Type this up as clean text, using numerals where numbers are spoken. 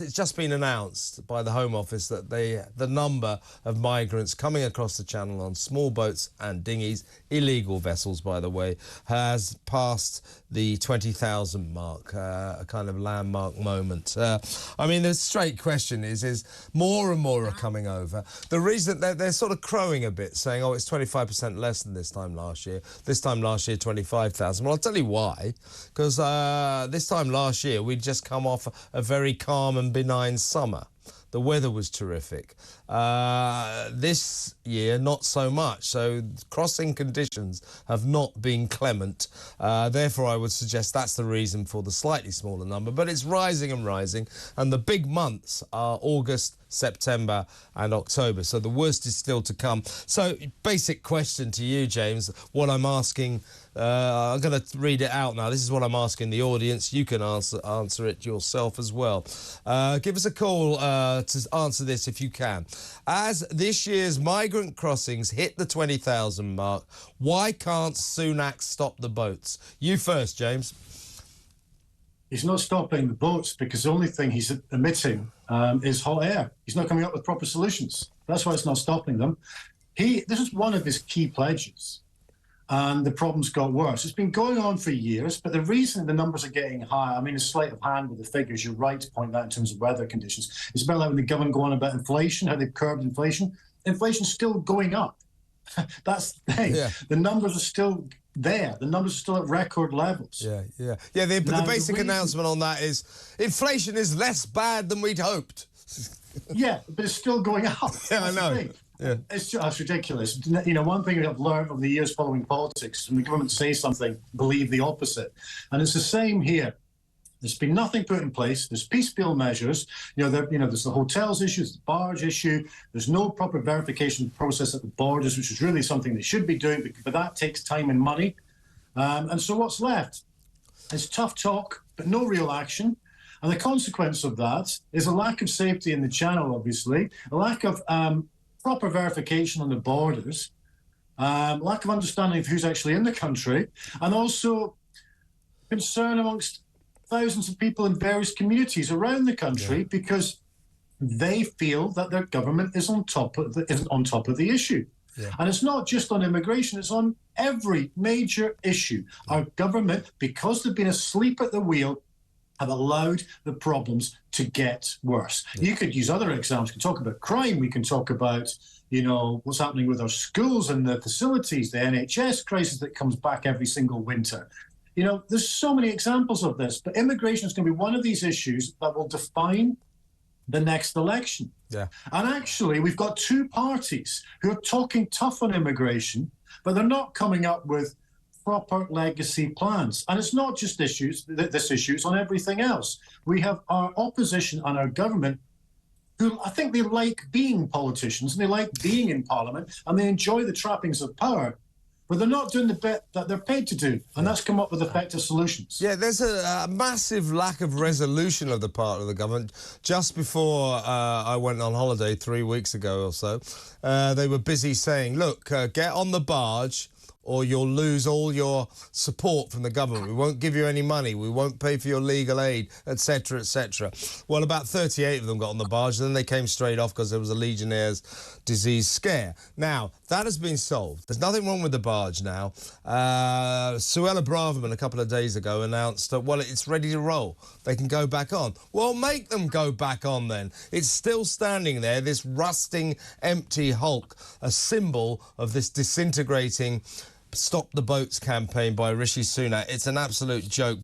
It's just been announced by the Home Office that the number of migrants coming across the Channel on small boats and dinghies, illegal vessels by the way, has passed the 20,000 mark, a kind of landmark moment. I mean, the straight question is more and more are coming over. The reason they're sort of crowing a bit, saying, oh, it's 25% less than this time last year. This time last year, 25,000. Well, I'll tell you why. Because this time last year, we'd just come off a very calm and benign summer. The weather was terrific. This year, not so much. So crossing conditions have not been clement. Therefore, I would suggest that's the reason for the slightly smaller number. But it's rising and rising. And the big months are August, September and October. So the worst is still to come. So basic question to you, James, what I'm asking, I'm going to read it out now. This is what I'm asking the audience. You can answer it yourself as well. Give us a call to answer this if you can. As this year's migrant crossings hit the 20,000 mark, why can't Sunak stop the boats? You first, James. He's not stopping the boats because the only thing he's emitting is hot air. He's not coming up with proper solutions. That's why it's not stopping them. This is one of his key pledges, and the problem's got worse. It's been going on for years, but the reason the numbers are getting higher, I mean, a sleight of hand with the figures, you're right to point that in terms of weather conditions. It's about like when the government go on about inflation, how they've curbed inflation. Inflation's still going up. That's the thing. Yeah. The numbers are still there. The numbers are still at record levels. Yeah. The basic announcement on that is inflation is less bad than we'd hoped. Yeah, but it's still going up. Yeah, I know. Yeah. It's ridiculous. You know, one thing I've learned over the years following politics, when the government says something, believe the opposite. And it's the same here. There's been nothing put in place. There's piecemeal measures. There's the hotels issue, the barge issue. There's no proper verification process at the borders, which is really something they should be doing, but that takes time and money. And so what's left? It's tough talk, but no real action. And the consequence of that is a lack of safety in the Channel, obviously, a lack of proper verification on the borders, lack of understanding of who's actually in the country, and also concern amongst thousands of people in various communities around the country because they feel that their government isn't on top of the issue. Yeah. And it's not just on immigration, it's on every major issue. Our government, because they've been asleep at the wheel, have allowed the problems to get worse. Yeah. You could use other examples. We can talk about crime. We can talk about, what's happening with our schools and the facilities, the NHS crisis that comes back every single winter. There's so many examples of this, but immigration is going to be one of these issues that will define the next election. Yeah. And actually, we've got two parties who are talking tough on immigration, but they're not coming up with proper legacy plans. And it's not just this issue, it's on everything else. We have our opposition and our government who I think they like being politicians and they like being in Parliament and they enjoy the trappings of power. But they're not doing the bit that they're paid to do, and that's come up with effective solutions. Yeah, there's a massive lack of resolution of the part of the government. Just before I went on holiday 3 weeks ago or so, they were busy saying, look, get on the barge or you'll lose all your support from the government. We won't give you any money. We won't pay for your legal aid, etc., etc. Well, about 38 of them got on the barge, and then they came straight off because there was a Legionnaire's disease scare. Now, that has been solved. There's nothing wrong with the barge now. Suella Braverman a couple of days ago announced that, well, it's ready to roll. They can go back on. Well, make them go back on then. It's still standing there, this rusting, empty hulk, a symbol of this disintegrating Stop the Boats campaign by Rishi Sunak. It's an absolute joke.